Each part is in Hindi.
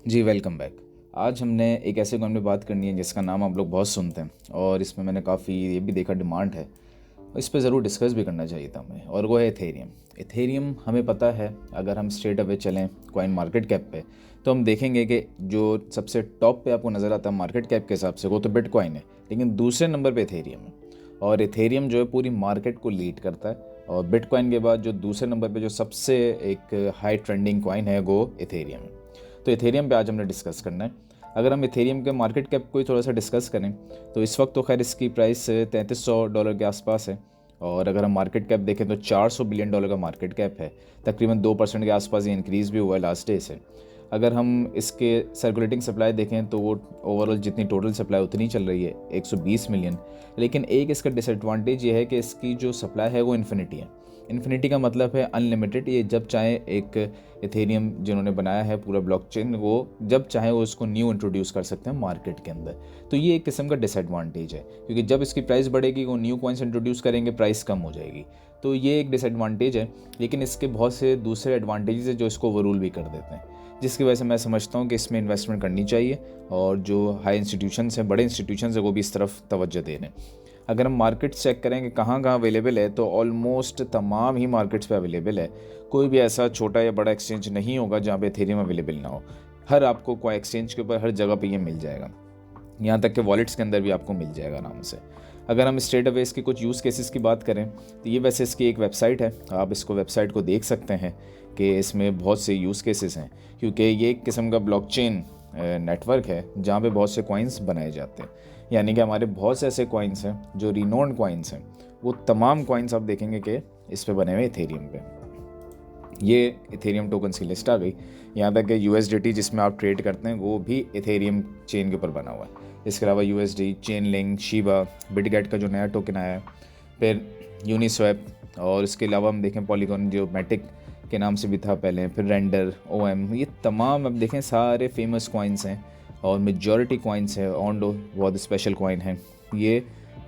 जी, वेलकम बैक। आज हमने एक ऐसे कॉइन पे बात करनी है जिसका नाम आप लोग बहुत सुनते हैं और इसमें मैंने काफ़ी ये भी देखा डिमांड है। इस पे ज़रूर डिस्कस भी करना चाहिए था हमें, और वो है इथेरियम। इथेरियम हमें पता है, अगर हम स्ट्रेट अवे चलें कॉइन मार्केट कैप पे तो हम देखेंगे कि जो सबसे टॉप पे आपको नज़र आता है मार्केट कैप के हिसाब से वो तो बिटकॉइन है, लेकिन दूसरे नंबर पे इथेरियम है। और इथेरियम जो है पूरी मार्केट को लीड करता है। और बिटकॉइन के बाद जो दूसरे नंबर पे जो सबसे एक हाई ट्रेंडिंग कॉइन है वो इथेरियम है। तो इथेरियम पे आज हमने डिस्कस करना है। अगर हम इथेरियम के मार्केट कैप को ही थोड़ा सा डिस्कस करें तो इस वक्त तो खैर इसकी प्राइस $3300 के आसपास है। और अगर हम मार्केट कैप देखें तो $400 बिलियन का मार्केट कैप है। तकरीबन 2% के आसपास ये इंक्रीज़ भी हुआ है लास्ट डे से। अगर हम इसके सर्कुलेटिंग सप्लाई देखें तो वो ओवरऑल जितनी टोटल सप्लाई उतनी चल रही है 120 मिलियन। लेकिन एक इसका डिसएडवांटेज ये है कि इसकी जो सप्लाई है वो इन्फिनिटी है। इन्फिनिटी का मतलब है अनलिमिटेड। ये जब चाहे एक इथेरियम जिन्होंने बनाया है पूरा ब्लॉकचेन, वो जब चाहे वो उसको न्यू इंट्रोड्यूस कर सकते हैं मार्केट के अंदर। तो ये एक किस्म का डिसएडवांटेज है, क्योंकि जब इसकी प्राइस बढ़ेगी वो न्यू कॉइन्स इंट्रोड्यूस करेंगे, प्राइस कम हो जाएगी। तो ये एक डिसएडवांटेज है। लेकिन इसके बहुत से दूसरे एडवांटेजेस है जो इसको ओवररूल भी कर देते हैं, जिसकी वजह से मैं समझता हूँ कि इसमें इन्वेस्टमेंट करनी चाहिए। और जो हाई इंस्टीट्यूशंस हैं, बड़े इंस्टीट्यूशंस हैं, वो भी इस तरफ तवज्जो दे रहे हैं। अगर हम मार्केट चेक करें कि कहाँ कहाँ अवेलेबल है तो ऑलमोस्ट तमाम ही मार्केट्स पे अवेलेबल है। कोई भी ऐसा छोटा या बड़ा एक्सचेंज नहीं होगा जहाँ पे एथेरियम अवेलेबल ना हो। हर आपको कोई एक्सचेंज के ऊपर हर जगह पे ये मिल जाएगा। यहाँ तक कि वॉलेट्स के अंदर भी आपको मिल जाएगा आराम से। अगर हम स्ट्रेट अवे इसके कुछ यूज़ केसेस की बात करें तो ये वैसे इसकी एक वेबसाइट है, आप इसको वेबसाइट को देख सकते हैं कि इसमें बहुत से यूज़ केसेस हैं, क्योंकि ये एक किस्म का ब्लॉकचेन नेटवर्क है जहाँ पे बहुत से कॉइन्स बनाए जाते हैं। यानी कि हमारे बहुत से ऐसे कॉइन्स हैं जो रिनोन्ड कॉइन्स हैं, वो तमाम कॉइन्स आप देखेंगे कि इस पे बने हुए इथेरियम पे। ये इथेरियम टोकन्स की लिस्ट आ गई। यहाँ तक कि यूएसडीटी जिसमें आप ट्रेड करते हैं वो भी इथेरियम चेन के ऊपर बना हुआ है। इसके अलावा यूएसडी, चेनलिंक, शिबा, बिटगेट का जो नया टोकन आया है, फिर यूनिस्वैप, और इसके अलावा हम देखें पॉलीगॉन जो मैटिक के नाम से भी था पहले, फिर रेंडर, ओएम, ये तमाम अब देखें सारे फेमस कॉइन्स हैं। और मेजॉरिटी कॉइन्स है, ऑन्डो बहुत स्पेशल कॉइन है। ये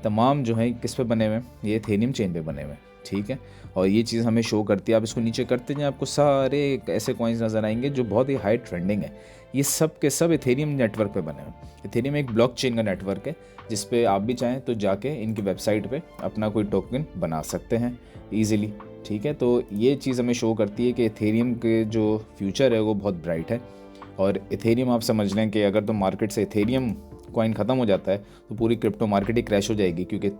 तमाम जो है किस पे बने हुए हैं, ये इथेरियम चेन पे बने हुए हैं। ठीक है। और ये चीज़ हमें शो करती है, आप इसको नीचे करते जाएं आपको सारे ऐसे कॉइन्स नज़र आएंगे जो बहुत ही हाई ट्रेंडिंग है। ये सब के सब इथेरियम नेटवर्क पे बने हुए हैं। इथेरियम एक ब्लॉकचेन का नेटवर्क है जिस पे आप भी चाहें तो जाके इनकी वेबसाइट पे अपना कोई टोकन बना सकते हैं ईजिली। ठीक है। तो ये चीज़ हमें शो करती है कि इथेरियम के जो फ्यूचर है वो बहुत ब्राइट है। और इथेरियम आप समझ लें कि अगर तो मार्केट से इथेरियम कॉइन ख़त्म हो जाता है तो पूरी क्रिप्टो मार्केट ही क्रैश हो जाएगी, क्योंकि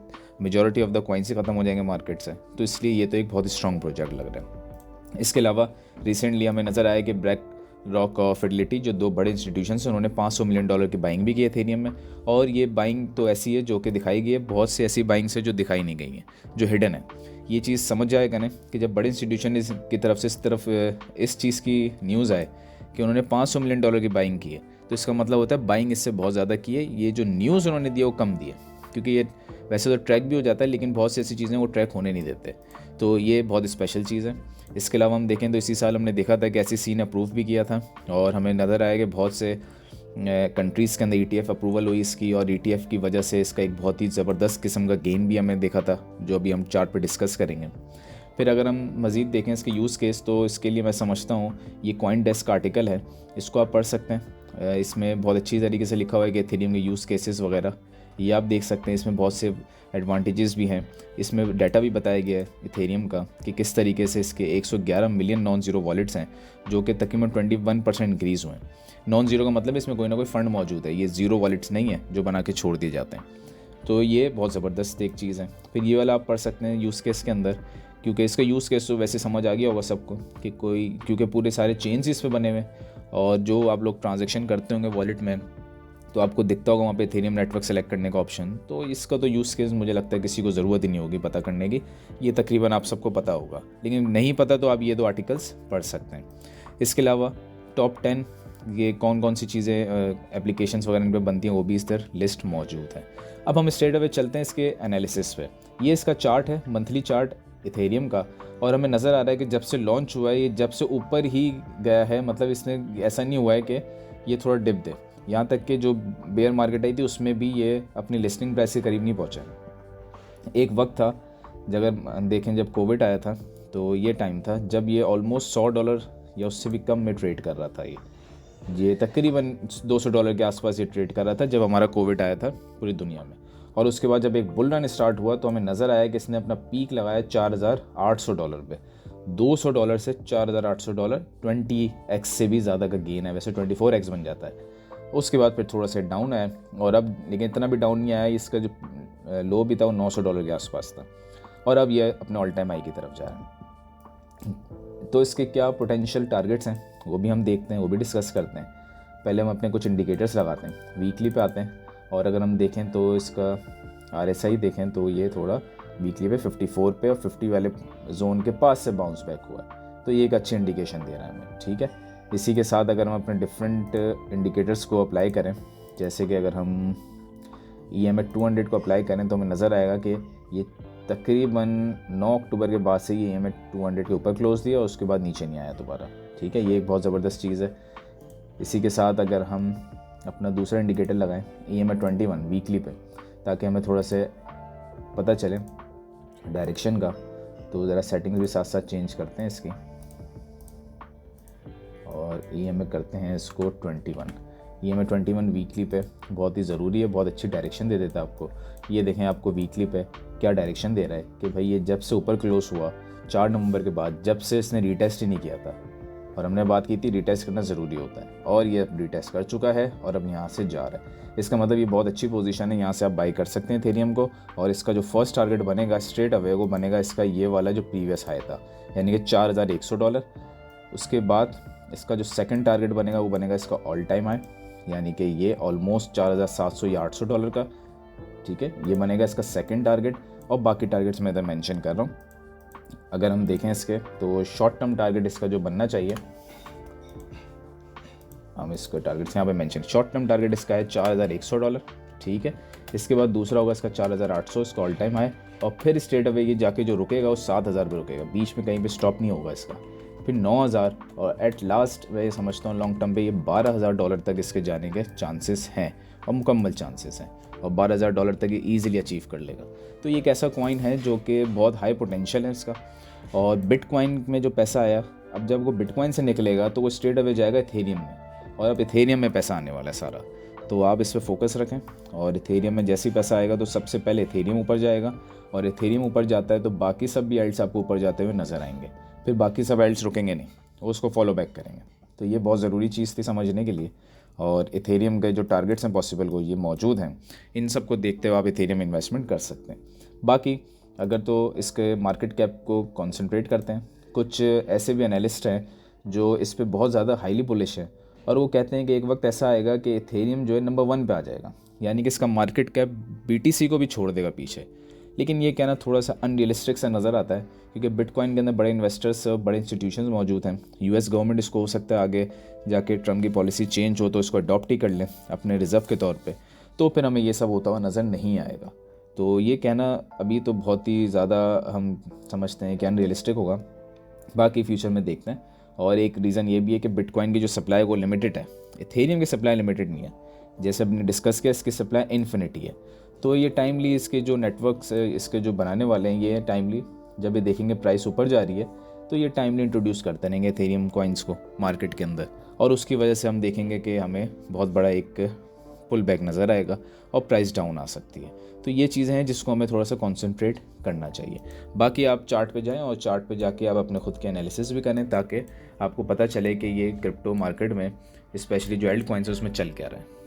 मेजॉरिटी ऑफ द कॉइन्स ही ख़त्म हो जाएंगे मार्केट से। तो इसलिए ये तो एक बहुत ही स्ट्रॉन्ग प्रोजेक्ट लग रहा है। इसके अलावा रिसेंटली हमें नज़र आया कि ब्लैक रॉक और फिडलिटी जो दो बड़े इंस्टीट्यूशन हैं, उन्होंने $500 मिलियन की बाइंग भी की एथेरियम में। और ये बाइंग तो ऐसी है जो कि दिखाई गई है, बहुत सी ऐसी बाइंग्स है जो दिखाई नहीं गई हैं, जो हिडन है। ये चीज़ समझ जाएगा ना कि जब बड़े इंस्टीट्यूशन की तरफ से इस तरफ इस चीज़ की न्यूज़ आए कि उन्होंने $500 मिलियन की बाइंग की है, तो इसका मतलब होता है बाइंग इससे बहुत ज़्यादा की है। ये जो न्यूज़ उन्होंने दिया वो कम दी है, क्योंकि ये वैसे तो ट्रैक भी हो जाता है लेकिन बहुत सी ऐसी चीज़ें वो ट्रैक होने नहीं देते। तो ये बहुत स्पेशल चीज़ है। इसके अलावा हम देखें तो इसी साल हमने देखा था कि SEC ने अप्रूव भी किया था, और हमें नज़र आया कि बहुत से कंट्रीज़ के अंदर ETF अप्रूवल हुई इसकी, और ETF की वजह से इसका एक बहुत ही ज़बरदस्त किस्म का गेन भी हमें देखा था, जो अभी हम चार्ट पे डिस्कस करेंगे। फिर अगर हम मज़ीद देखें इसके यूज़ केस, तो इसके लिए मैं समझता हूँ ये कॉइन डेस्क आर्टिकल है, इसको आप पढ़ सकते हैं। इसमें बहुत अच्छी तरीके से लिखा हुआ है कि एथेरियम के यूज़ केसेस वगैरह ये आप देख सकते हैं। इसमें बहुत से एडवांटेजेस भी हैं। इसमें डाटा भी बताया गया है इथेरियम का कि किस तरीके से इसके 111 मिलियन नॉन ज़ीरो वॉलेट्स हैं, जो कि तकरीबन 21% इंक्रीज़ हुए हैं। नॉन ज़ीरो का मतलब इसमें कोई ना कोई फ़ंड मौजूद है, ये ज़ीरो वॉलेट्स नहीं है जो बना के छोड़ दिए जाते हैं। तो ये बहुत ज़बरदस्त एक चीज़ है। फिर ये वाला आप पढ़ सकते हैं यूज़ केस के अंदर, क्योंकि इसका यूज़ केस तो वैसे समझ आ गया होगा सबको कि कोई, क्योंकि पूरे सारे चेन्स इस पे बने हुए हैं, और जो आप लोग ट्रांजैक्शन करते होंगे वॉलेट में तो आपको दिखता होगा वहाँ पे इथेरियम नेटवर्क सेलेक्ट करने का ऑप्शन। तो इसका तो यूज़ केस मुझे लगता है किसी को ज़रूरत ही नहीं होगी पता करने की, ये तकरीबन आप सबको पता होगा। लेकिन नहीं पता तो आप ये दो आर्टिकल्स पढ़ सकते हैं। इसके अलावा टॉप 10 ये कौन कौन सी चीज़ें एप्लीकेशंस वगैरह इन पर बनती हैं वो भी इस तरह लिस्ट मौजूद है। अब हम स्ट्रेट अवे चलते हैं इसके एनालिसिस पे। ये इसका चार्ट है, मंथली चार्ट इथेरियम का, और हमें नज़र आ रहा है कि जब से लॉन्च हुआ है ये जब से ऊपर ही गया है। मतलब इसने ऐसा नहीं हुआ है कि ये थोड़ा डिप दे। यहाँ तक कि जो बेयर मार्केट आई थी उसमें भी ये अपनी लिस्टिंग प्राइस के करीब नहीं पहुँचा। एक वक्त था अगर देखें जब कोविड आया था तो ये टाइम था जब ये ऑलमोस्ट $100 या उससे भी कम में ट्रेड कर रहा था ये। ये तकरीबन $200 के आसपास ये ट्रेड कर रहा था जब हमारा कोविड आया था पूरी दुनिया में। और उसके बाद जब एक बुल रन स्टार्ट हुआ तो हमें नज़र आया कि इसने अपना पीक लगाया $4,800 पे। $200 से $4,800, 20x से भी ज़्यादा का गेन है, वैसे 24x बन जाता है। उसके बाद फिर थोड़ा सा डाउन आया, और अब लेकिन इतना भी डाउन नहीं आया, इसका जो लो भी था वो $900 के आसपास था, और अब ये अपने ऑल टाइम हाई की तरफ जा रहा है। तो इसके क्या पोटेंशियल टारगेट्स हैं वो भी हम देखते हैं, वो भी डिस्कस करते हैं। पहले हम अपने कुछ इंडिकेटर्स लगाते हैं, वीकली पे आते हैं, और अगर हम देखें तो इसका RSI देखें तो ये थोड़ा वीकली पे 54 पे और 50 वाले जोन के पास से बाउंस बैक हुआ है, तो ये एक अच्छी इंडिकेशन दे रहा है हमें, ठीक है। इसी के साथ अगर हम अपने डिफरेंट इंडिकेटर्स को अप्लाई करें, जैसे कि अगर हम EMA 200 को अप्लाई करें तो हमें नज़र आएगा कि ये तकरीबन 9 अक्टूबर के बाद से ये EMA 200 के ऊपर क्लोज दिया और उसके बाद नीचे नहीं आया दोबारा, ठीक है। ये एक बहुत ज़बरदस्त चीज़ है। इसी के साथ अगर हम अपना दूसरा इंडिकेटर लगाएं EMA 21 वीकली पे, ताकि हमें थोड़ा से पता चले डायरेक्शन का, तो ज़रा सेटिंग्स भी साथ साथ चेंज करते हैं इसकी, और EMA करते हैं इसको 21। EMA 21 वीकली पे बहुत ही ज़रूरी है, बहुत अच्छी डायरेक्शन दे देता है आपको। ये देखें आपको वीकली पे क्या डायरेक्शन दे रहा है कि भाई ये जब से ऊपर क्लोज हुआ 4 नवंबर के बाद, जब से इसने रीटेस्ट ही नहीं किया था, और हमने बात की थी रीटेस्ट करना ज़रूरी होता है, और ये अब रीटेस्ट कर चुका है और अब यहाँ से जा रहा है। इसका मतलब ये बहुत अच्छी पोजीशन है, यहाँ से आप बाई कर सकते हैं इथेरियम को। और इसका जो फर्स्ट टारगेट बनेगा स्ट्रेट अवे वो बनेगा इसका ये वाला जो प्रीवियस हाई था, यानी कि $4,100। उसके बाद इसका जो सेकंड टारगेट बनेगा वो बनेगा इसका ऑल टाइम हाई, यानी कि ये ऑलमोस्ट $4,700 या $800 का, ठीक है। ये बनेगा इसका सेकंड टारगेट, और बाकी टारगेट्स मैं इधर मेंशन कर रहा हूँ। अगर हम देखें इसके तो शॉर्ट टर्म टारगेट इसका जो बनना चाहिए, हम इसको टारगेट्स यहाँ पे मेंशन, शॉर्ट टर्म टारगेट इसका है $4,100, ठीक है। इसके बाद दूसरा होगा इसका 4,800, इसका ऑल टाइम हाई, और फिर स्ट्रेट अवे ये जाके जो रुकेगा वो 7,000 पे रुकेगा, बीच में कहीं पे स्टॉप नहीं होगा इसका, फिर 9,000, और एट लास्ट मैं समझता हूँ लॉन्ग टर्म पे ये $12,000 तक इसके जाने के चांसेस हैं, और मुकम्मल चांसेस हैं, और $12,000 तक ये ईजिली अचीव कर लेगा। तो ये एक ऐसा कॉइन है जो कि बहुत हाई पोटेंशियल है इसका। और बिटकॉइन में जो पैसा आया, अब जब वो बिटकॉइन से निकलेगा तो वो स्ट्रेट अवे जाएगा इथेरियम में, और अब इथेरियम में पैसा आने वाला है सारा, तो आप इस पर फोकस रखें। और इथेरियम में जैसे ही पैसा आएगा तो सबसे पहले इथेरियम ऊपर जाएगा, और इथेरियम ऊपर जाता है तो बाकी सब भी एल्ट्स आपको ऊपर जाते हुए नज़र आएंगे, फिर बाकी सब एल्ट्स रुकेंगे नहीं, वो उसको फॉलो बैक करेंगे। तो ये बहुत ज़रूरी चीज़ थी समझने के लिए। और इथेरियम के जो टारगेट्स हैं पॉसिबल को ये मौजूद हैं, इन सब को देखते हुए आप इथेरियम इन्वेस्टमेंट कर सकते हैं। बाकी अगर तो इसके मार्केट कैप को कॉन्सेंट्रेट करते हैं, कुछ ऐसे भी एनालिस्ट हैं जो इस पर बहुत ज़्यादा हाईली बुलिश है, और वो कहते हैं कि एक वक्त ऐसा आएगा कि इथेरियम जो है नंबर 1 पे आ जाएगा, यानी कि इसका मार्केट कैप BTC को भी छोड़ देगा पीछे। लेकिन ये कहना थोड़ा सा अनरियलिस्टिक सा नज़र आता है, क्योंकि बिटकॉइन के अंदर बड़े इन्वेस्टर्स, बड़े इंस्टीट्यूशंस मौजूद हैं। US गवर्नमेंट इसको हो सकता है आगे जाके ट्रम्प की पॉलिसी चेंज हो तो इसको अडॉप्ट ही कर लें अपने रिज़र्व के तौर पे, तो फिर हमें ये सब होता हुआ नज़र नहीं आएगा। तो ये कहना अभी तो बहुत ही ज़्यादा हम समझते हैं कि अनरियलिस्टिक होगा, बाकी फ्यूचर में देखते हैं। और एक रीज़न ये भी है कि बिटकॉइन की जो सप्लाई है वो लिमिटेड है, इथेरियम की सप्लाई लिमिटेड नहीं है। जैसे हमने डिस्कस किया इसकी सप्लाई इन्फिनिटी है, तो ये टाइमली इसके जो नेटवर्क्स इसके जो बनाने वाले हैं ये टाइमली जब ये देखेंगे प्राइस ऊपर जा रही है तो ये टाइमली इंट्रोड्यूस करते रहेंगे इथेरियम कॉइन्स को मार्केट के अंदर, और उसकी वजह से हम देखेंगे कि हमें बहुत बड़ा एक पुल बैक नज़र आएगा और प्राइस डाउन आ सकती है। तो ये चीज़ें हैं जिसको हमें थोड़ा सा कॉन्सेंट्रेट करना चाहिए। बाकी आप चार्ट पे जाएं और चार्ट पे जाके आप अपने खुद के एनालिसिस भी करें, ताकि आपको पता चले कि ये क्रिप्टो मार्केट में स्पेशली जो एल्ट कॉइन्स है उसमें चल क्या रहा है।